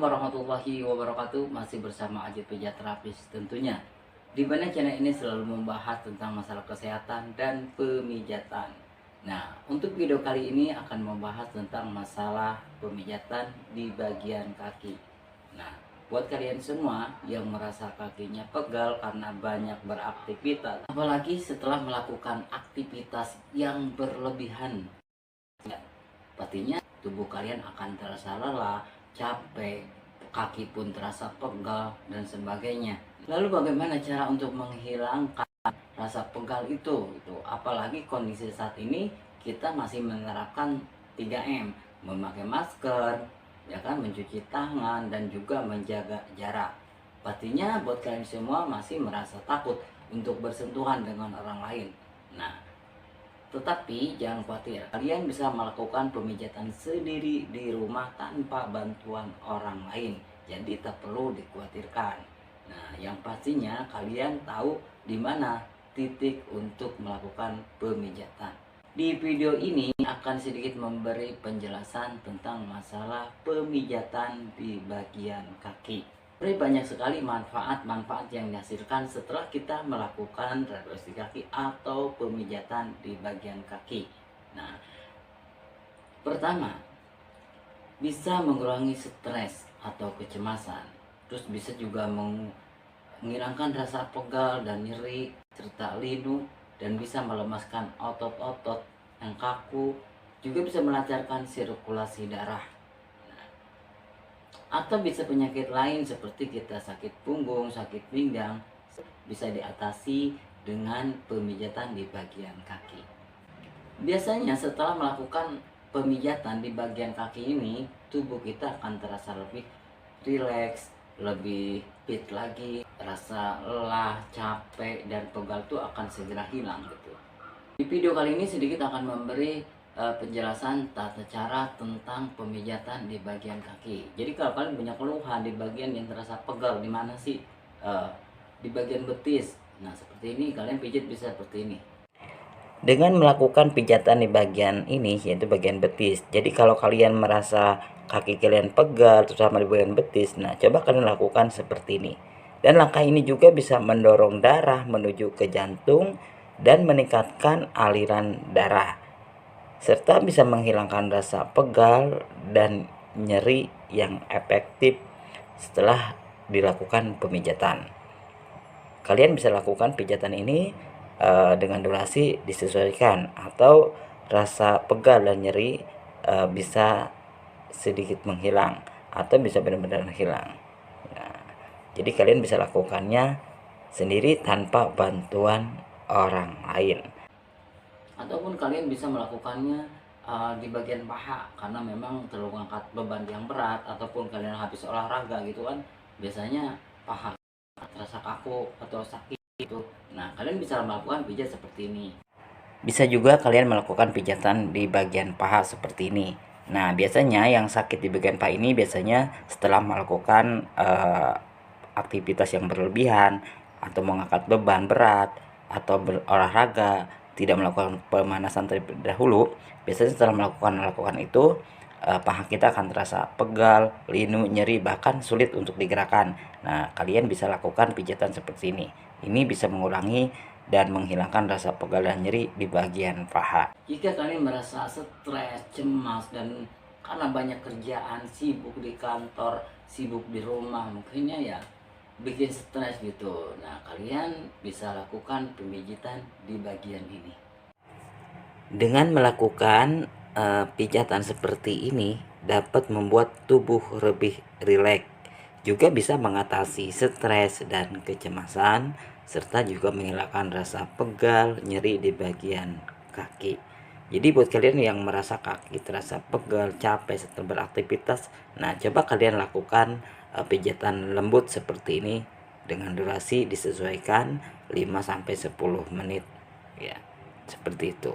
Assalamualaikum warahmatullahi wabarakatuh. Masih bersama Ajit Pijat Terapis tentunya. Di mana channel ini selalu membahas tentang masalah kesehatan dan pemijatan. Nah, untuk video kali ini akan membahas tentang masalah pemijatan di bagian kaki. Nah, buat kalian semua yang merasa kakinya pegal karena banyak beraktivitas, apalagi setelah melakukan aktivitas yang berlebihan, pastinya tubuh kalian akan terasa lelah, capek, kaki pun terasa pegal dan sebagainya. Lalu bagaimana cara untuk menghilangkan rasa pegal itu? Apalagi kondisi saat ini kita masih menerapkan 3M, memakai masker, ya kan, mencuci tangan dan juga menjaga jarak. Pastinya buat kalian semua masih merasa takut untuk bersentuhan dengan orang lain. Nah, tetapi jangan khawatir, kalian bisa melakukan pemijatan sendiri di rumah tanpa bantuan orang lain. Jadi tak perlu dikhawatirkan. Nah, yang pastinya kalian tahu di mana titik untuk melakukan pemijatan. Di video ini akan sedikit memberi penjelasan tentang masalah pemijatan di bagian kaki. Banyak sekali manfaat-manfaat yang dihasilkan setelah kita melakukan refleksi kaki atau pemijatan di bagian kaki. Nah, pertama, bisa mengurangi stres atau kecemasan. Terus bisa juga menghilangkan rasa pegal dan nyeri serta linu, dan bisa melemaskan otot-otot yang kaku. Juga bisa melancarkan sirkulasi darah. Atau bisa penyakit lain seperti kita sakit punggung, sakit pinggang, bisa diatasi dengan pemijatan di bagian kaki. Biasanya setelah melakukan pemijatan di bagian kaki ini, tubuh kita akan terasa lebih rileks, lebih fit lagi, rasa lelah, capek, dan pegal itu akan segera hilang gitu. Di video kali ini sedikit akan memberi penjelasan tata cara tentang pemijatan di bagian kaki. Jadi kalau kalian punya keluhan di bagian yang terasa pegal, di mana sih? Di bagian betis. Nah, seperti ini kalian pijat bisa seperti ini. Dengan melakukan pijatan di bagian ini, yaitu bagian betis. Jadi kalau kalian merasa kaki kalian pegal terutama di bagian betis, nah coba kalian lakukan seperti ini. Dan langkah ini juga bisa mendorong darah menuju ke jantung dan meningkatkan aliran darah, serta bisa menghilangkan rasa pegal dan nyeri yang efektif setelah dilakukan pemijatan. Kalian bisa lakukan pijatan ini dengan durasi disesuaikan, atau rasa pegal dan nyeri bisa sedikit menghilang atau bisa benar-benar hilang. Nah, jadi kalian bisa lakukannya sendiri tanpa bantuan orang lain. Ataupun kalian bisa melakukannya di bagian paha, karena memang terlalu mengangkat beban yang berat, ataupun kalian habis olahraga gitu kan, biasanya paha terasa kaku atau sakit gitu. Nah, kalian bisa melakukan pijat seperti ini. Bisa juga kalian melakukan pijatan di bagian paha seperti ini. Nah, biasanya yang sakit di bagian paha ini biasanya setelah melakukan aktivitas yang berlebihan, atau mengangkat beban berat, atau berolahraga, tidak melakukan pemanasan terlebih dahulu. Biasanya setelah melakukan itu, paha kita akan terasa pegal, linu, nyeri, bahkan sulit untuk digerakkan. Nah, kalian bisa lakukan pijatan seperti ini. Ini bisa mengurangi dan menghilangkan rasa pegal dan nyeri di bagian paha. Jika kalian merasa stres, cemas, dan karena banyak kerjaan, sibuk di kantor, sibuk di rumah, mungkinnya ya bikin stres gitu. Nah, kalian bisa lakukan pemijitan di bagian ini. Dengan melakukan pijatan seperti ini dapat membuat tubuh lebih rileks, juga bisa mengatasi stres dan kecemasan, serta juga menghilangkan rasa pegal, nyeri di bagian kaki. Jadi buat kalian yang merasa kaki terasa pegal, capek setelah beraktivitas, nah coba kalian lakukan pijatan lembut seperti ini dengan durasi disesuaikan 5-10 menit ya, seperti itu.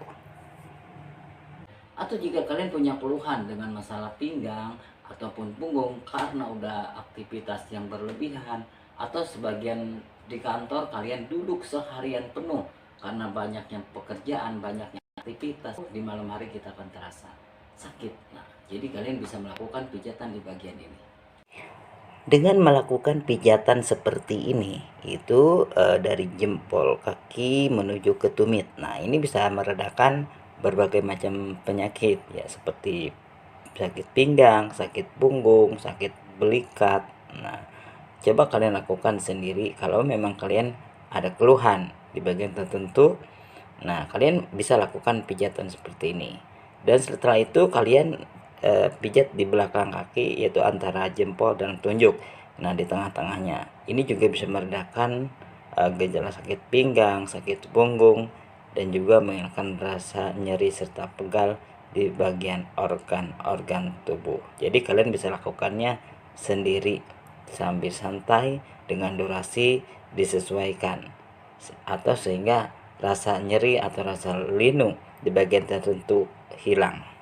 Atau jika kalian punya keluhan dengan masalah pinggang ataupun punggung karena udah aktivitas yang berlebihan, atau sebagian di kantor kalian duduk seharian penuh karena banyaknya pekerjaan, banyaknya aktivitas, di malam hari kita akan terasa sakit. Nah, jadi kalian bisa melakukan pijatan di bagian ini. Dengan melakukan pijatan seperti ini, itu dari jempol kaki menuju ke tumit. Nah, ini bisa meredakan berbagai macam penyakit ya, seperti sakit pinggang, sakit punggung, sakit belikat. Nah, coba kalian lakukan sendiri kalau memang kalian ada keluhan di bagian tertentu. Nah, kalian bisa lakukan pijatan seperti ini. Dan setelah itu kalian pijat di belakang kaki, yaitu antara jempol dan tunjuk. Nah, di tengah-tengahnya. Ini juga bisa meredakan gejala sakit pinggang, sakit punggung, dan juga menghilangkan rasa nyeri serta pegal di bagian organ-organ tubuh. Jadi kalian bisa lakukannya sendiri sambil santai dengan durasi disesuaikan, atau sehingga rasa nyeri atau rasa linu di bagian tertentu hilang.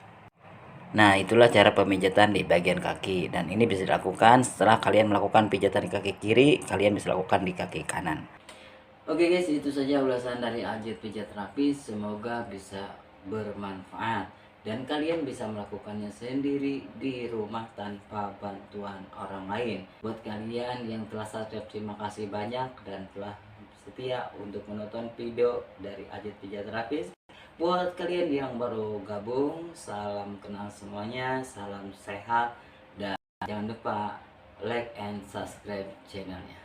Nah, itulah cara pemijatan di bagian kaki, dan ini bisa dilakukan setelah kalian melakukan pijatan di kaki kiri, kalian bisa lakukan di kaki kanan. Oke guys, itu saja ulasan dari Ajit Pijat Terapis. Semoga bisa bermanfaat dan kalian bisa melakukannya sendiri di rumah tanpa bantuan orang lain. Buat kalian yang telah subscribe, terima kasih banyak dan telah setia untuk menonton video dari Ajit Pijat Terapis. Buat kalian yang baru gabung, salam kenal semuanya, salam sehat, dan jangan lupa like and subscribe channelnya.